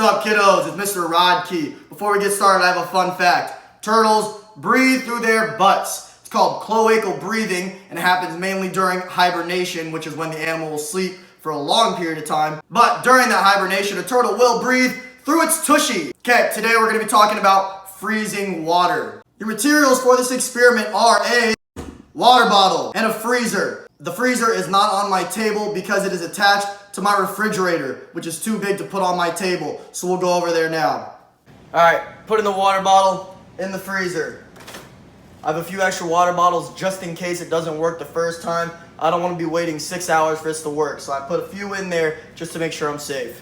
What's up, kiddos? It's Mr. Rodkey. Before we get started, I have a fun fact. Turtles breathe through their butts. It's called cloacal breathing, and it happens mainly during hibernation, which is when the animal will sleep for a long period of time. But during that hibernation, a turtle will breathe through its tushy. Okay, today we're going to be talking about freezing water. Your materials for this experiment are a water bottle and a freezer. The freezer is not on my table because it is attached to my refrigerator, which is too big to put on my table. So we'll go over there now. Alright, putting the water bottle in the freezer. I have a few extra water bottles just in case it doesn't work the first time. I don't want to be waiting 6 hours for this to work, so I put a few in there just to make sure I'm safe.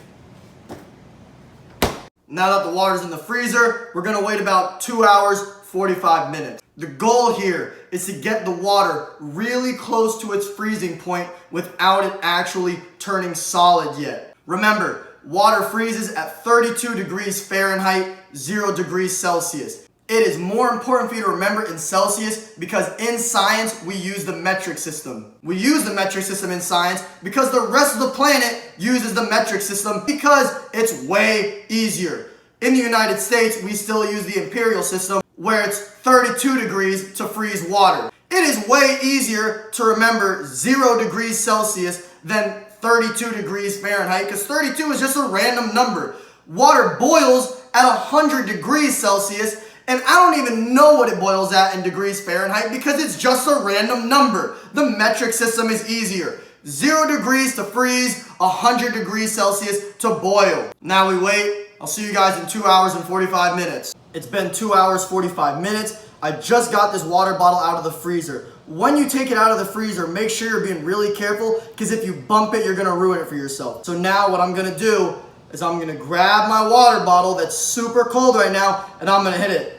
Now that the water's in the freezer, we're going to wait about 2 hours, 45 minutes. The goal here is to get the water really close to its freezing point without it actually turning solid yet. Remember, water freezes at 32 degrees Fahrenheit, 0 degrees Celsius. It is more important for you to remember in Celsius because in science, we use the metric system. We use the metric system in science because the rest of the planet uses the metric system because it's way easier. In the United States, we still use the imperial system where it's 32 degrees to freeze water. It is way easier to remember 0 degrees Celsius than 32 degrees Fahrenheit because 32 is just a random number. Water boils at 100 degrees Celsius and I don't even know what it boils at in degrees Fahrenheit because it's just a random number. The metric system is easier. 0 degrees to freeze, 100 degrees Celsius to boil. Now we wait. I'll see you guys in 2 hours and 45 minutes. It's been 2 hours, 45 minutes. I just got this water bottle out of the freezer. When you take it out of the freezer, make sure you're being really careful because if you bump it, you're gonna ruin it for yourself. So now what I'm gonna do is I'm gonna grab my water bottle that's super cold right now and I'm gonna hit it.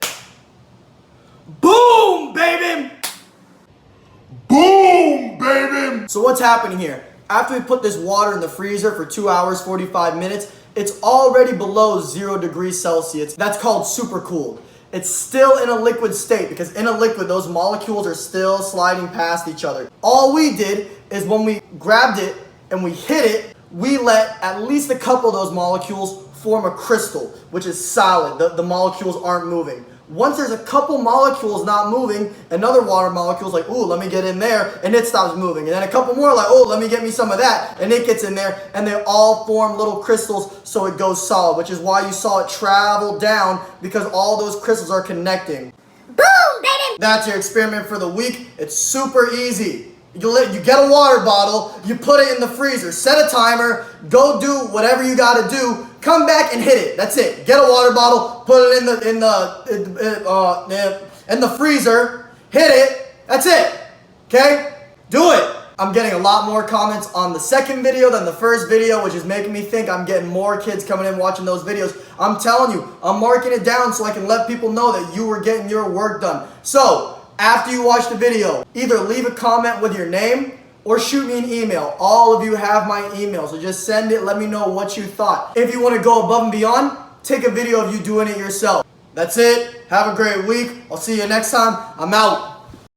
Boom, baby! Boom, baby! So what's happening here? After we put this water in the freezer for 2 hours, 45 minutes, it's already below 0 degrees Celsius. That's called super cooled. It's still in a liquid state because in a liquid, those molecules are still sliding past each other. All we did is when we grabbed it and we hit it, we let at least a couple of those molecules form a crystal, which is solid. The molecules aren't moving. Once there's a couple molecules not moving, another water molecule's like, ooh, let me get in there, and it stops moving. And then a couple more like, oh, let me get me some of that, and it gets in there, and they all form little crystals so it goes solid, which is why you saw it travel down, because all those crystals are connecting. Boom, baby! That's your experiment for the week. It's super easy. You get a water bottle, you put it in the freezer, set a timer, go do whatever you gotta do, come back and hit it. That's it. Get a water bottle, put it in the freezer, hit it. That's it. Okay? Do it. I'm getting a lot more comments on the second video than the first video, which is making me think I'm getting more kids coming in watching those videos. I'm telling you, I'm marking it down so I can let people know that you were getting your work done. So, after you watch the video, either leave a comment with your name or shoot me an email. All of you have my email, so just send it. Let me know what you thought. If you want to go above and beyond, take a video of you doing it yourself. That's it. Have a great week. I'll see you next time. I'm out.